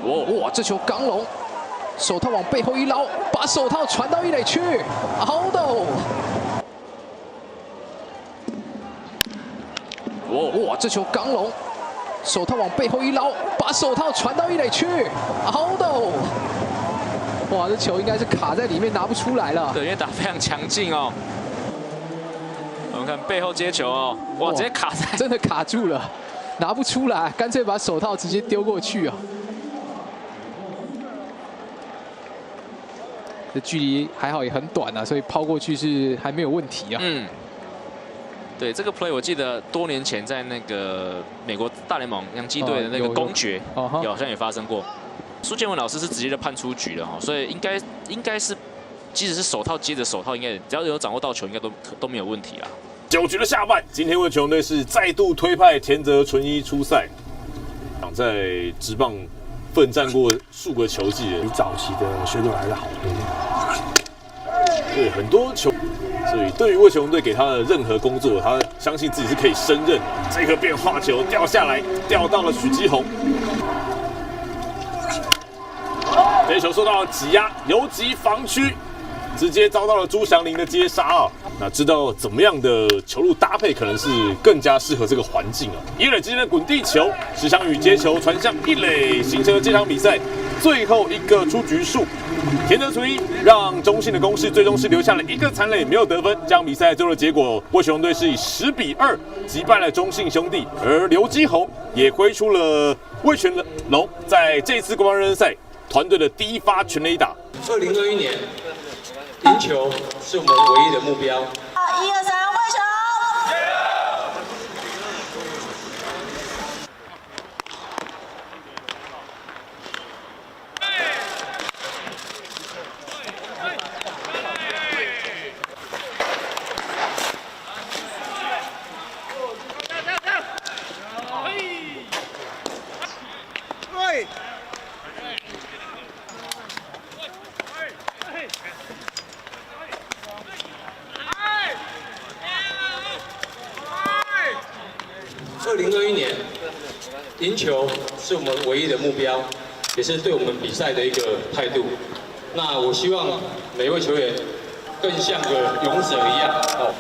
哇，这球刚龙，手套往背后一捞，把手套传到一垒去 ，out。哇，这球刚龙，手套往背后一捞，把手套传到一垒去 ，out。哇，这球应该是卡在里面拿不出来了。对，因为打非常强劲哦。我们看背后接球哦，哇，直接卡在，真的卡住了，拿不出来，干脆把手套直接丢过去啊。这距离还好也很短啊，所以抛过去是还没有问题啊。对，这个 play 我记得多年前在那个美国大联盟洋基队的那个公爵，好像也发生过。苏建文老师是直接就判出局了哈，所以应该是，即使是手套接着手套，应该只要有掌握到球，应该都没有问题啦。9局的下半，今天为球队是再度推派田泽纯一出赛，在职棒奋战过数个球季，比早期的选手来的好多。对，很多球，所以对于魏雄队给他的任何工作，他相信自己是可以胜任。这颗变化球掉下来，掉到了许基宏。这球受到了挤压，游击防区，直接遭到了朱祥林的接杀啊！那知道怎么样的球路搭配，可能是更加适合这个环境啊。一垒之间的滚地球，石翔宇接球传向一垒，形成了这场比赛最后一个出局数。田泽纯一让中信的攻势最终是留下了一个残垒，没有得分。这场比赛最后的结果，魏雄队是以10比2击败了中信兄弟，而刘基宏也挥出了魏全龙在这次国棒热身赛团队的第一发全垒打。2021年赢球是我们唯一的目标。1、2、3，魏球！2021年赢球是我们唯一的目标，也是对我们比赛的一个态度。那我希望每位球员更像个勇者一样哦，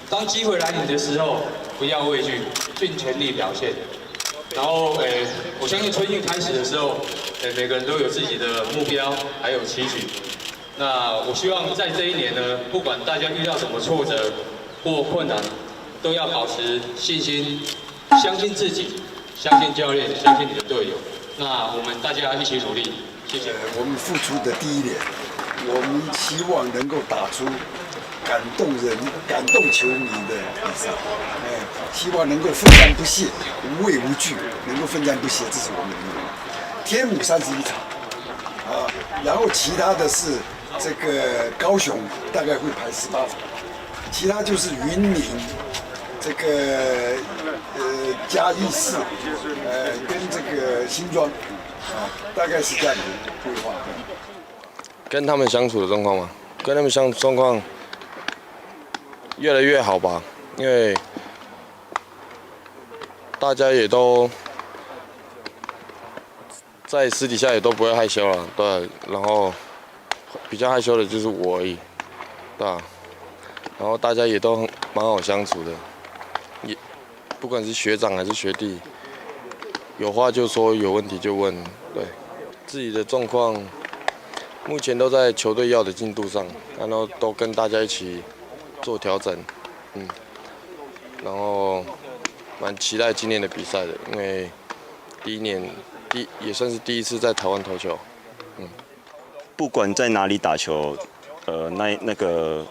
当机会来临的时候，不要畏惧，尽全力表现。然后我相信春训开始的时候，每个人都有自己的目标，还有期许。那我希望在这一年呢，不管大家遇到什么挫折或困难，都要保持信心。相信自己，相信教练，相信你的队友。那我们大家一起努力，谢谢。我们付出的第一年，我们希望能够打出感动人、感动球迷的比赛。希望能够奋战不懈，无畏无惧，能够奋战不懈，这是我们的目标。天母31场，然后其他的是这个高雄大概会排18场，其他就是云林。这个嘉义市，跟这个新庄，大概是这样的规划。跟他们相处的状况吗？跟他们相处状况越来越好吧，因为大家也都在私底下也都不会害羞了，对。然后比较害羞的就是我而已，对吧？然后大家也都蛮好相处的。也不管是学长还是学弟，有话就说，有问题就问。对，自己的状况目前都在球队要的进度上，然后都跟大家一起做调整，然后蛮期待今年的比赛的，因为也算是第一次在台湾投球，不管在哪里打球，那个，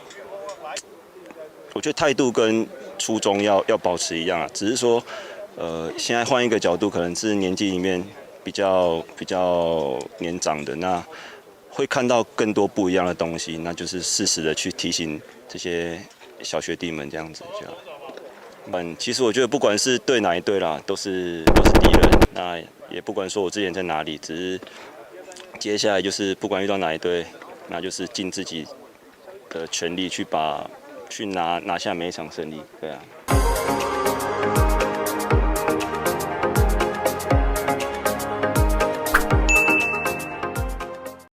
我觉得态度跟初衷要保持一样啊，只是说，现在换一个角度，可能是年纪里面比较年长的，那会看到更多不一样的东西，那就是适时的去提醒这些小学弟们这样子就好。其实我觉得不管是对哪一队啦，都是敌人，那也不管说我之前在哪里，只是接下来就是不管遇到哪一队，那就是尽自己的全力去拿下每一场胜利，对啊。